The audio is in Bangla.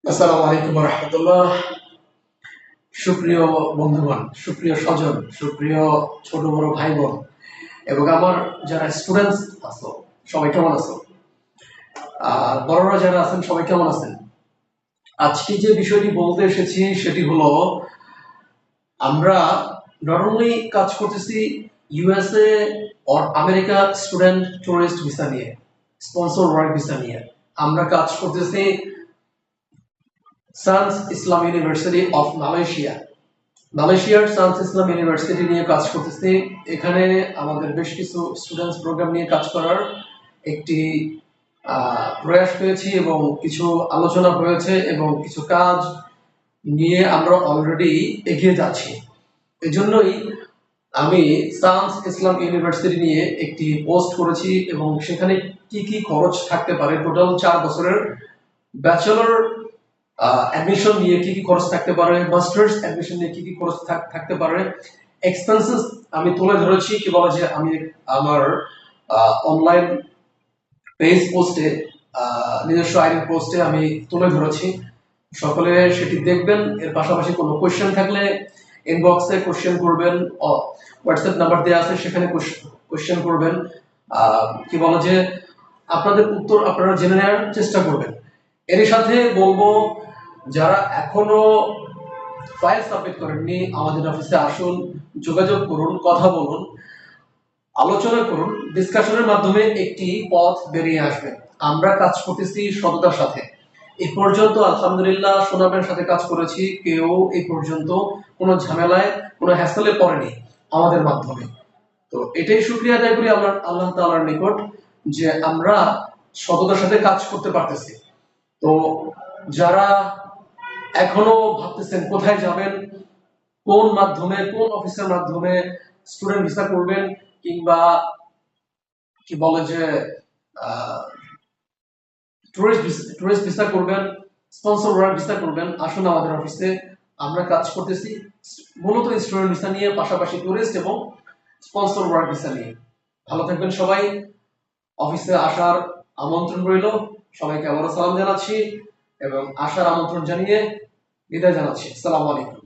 আসসালামু আলাইকুম রহমতুল্লাহ। সুপ্রিয় বন্ধুগণ, সুপ্রিয় স্বজন, সুপ্রিয় ছোট বড় ভাই বোন এবং আমার যারা স্টুডেন্টস আছো, সবাই কেমন আছো? আর বড়রা যারা আছেন সবাই কেমন আছেন? আজকে যে বিষয়টি বলতে এসেছি সেটি হলো, আমরা নরমালি কাজ করতেছি USA or America student tourist visa নিয়ে, স্পন্সর ওয়ার্ক ভিসা নিয়ে। আমরা কাজ করতেছি Sains Islam University of Malaysia, মালয়েশিয়ার সানস ইসলাম ইউনিভার্সিটি নিয়ে কাজ করতেছি। এখানে আমাদের বেশ কিছু স্টুডেন্টস প্রোগ্রাম নিয়ে কাজ করার একটি প্রয়াস পেয়েছি এবং কিছু আলোচনা হয়েছে এবং কিছু কাজ নিয়ে আমরা অলরেডি এগিয়ে যাচ্ছি। এজন্যই আমি সানস ইসলাম ইউনিভার্সিটি নিয়ে একটি পোস্ট করেছি এবং সেখানে কি কি খরচ থাকতে পারে, টোটাল 4 বছরের ব্যাচেলর অ্যাডমিশন নিয়ে কি কি খরচ থাকতে পারে, মাস্টার্স অ্যাডমিশন নিয়ে কি কি খরচ থাকতে পারে, এক্সপেন্সেস আমি তুলে ধরেছি। কি বলা যে আমি আমার অনলাইন পেজ পোস্টে, নিজস্ব আইডি পোস্টে আমি তুলে ধরেছি। সকলে সেটি দেখবেন। এর পাশাপাশি কোনো কোশ্চেন থাকলে ইনবক্সে কোশ্চেন করবেন, হোয়াটসঅ্যাপ নাম্বার দেওয়া আছে সেখানে কোশ্চেন করবেন। কি বলা যে আপনাদের উত্তর আপনারা জেনে নেওয়ার চেষ্টা করবেন। এরই সাথে বলবো, যারা এখনো ফাইল সাবমিট করেননি আমাদের অফিসে আসুন, যোগাযোগ করুন, কথা বলুন, আলোচনা করুন। ডিসকাশনের মাধ্যমে একটি পথ বেরিয়ে আসবে। আমরা কাজ করতেছি সততার সাথে। এই পর্যন্ত আলহামদুলিল্লাহ সুনামের সাথে কাজ করেছি, কেউ এই পর্যন্ত কোনো ঝামেলায় কোনো হ্যাসেলে পড়েনি আমাদের মাধ্যমে। তো এটাই শুকরিয়া আদায় করি আল্লাহ তাআলার নিকট যে আমরা সততার সাথে কাজ করতে পারতেছি। তো যারা এখনো ভাবতেছেন কোথায় যাবেন, কোন মাধ্যমে, কোন অফিসের মাধ্যমে স্টুডেন্ট ভিসা করবেন, কিংবা কি বলে যে টুরিস্ট ভিসা করবেন, স্পন্সর ওয়ার্ক ভিসা করবেন, আসুন আমাদের অফিসে। আমরা কাজ করতেছি মূলত স্টুডেন্ট ভিসা নিয়ে, পাশাপাশি টুরিস্ট এবং স্পন্সর ওয়ার্ক ভিসা নিয়ে। ভালো থাকবেন সবাই। অফিসে আসার আমন্ত্রণ রইল। সবাইকে আবারও সালাম জানাচ্ছি এবং আসার আমন্ত্রণ জানিয়ে বিদায় জানাচ্ছি। আসসালামু আলাইকুম।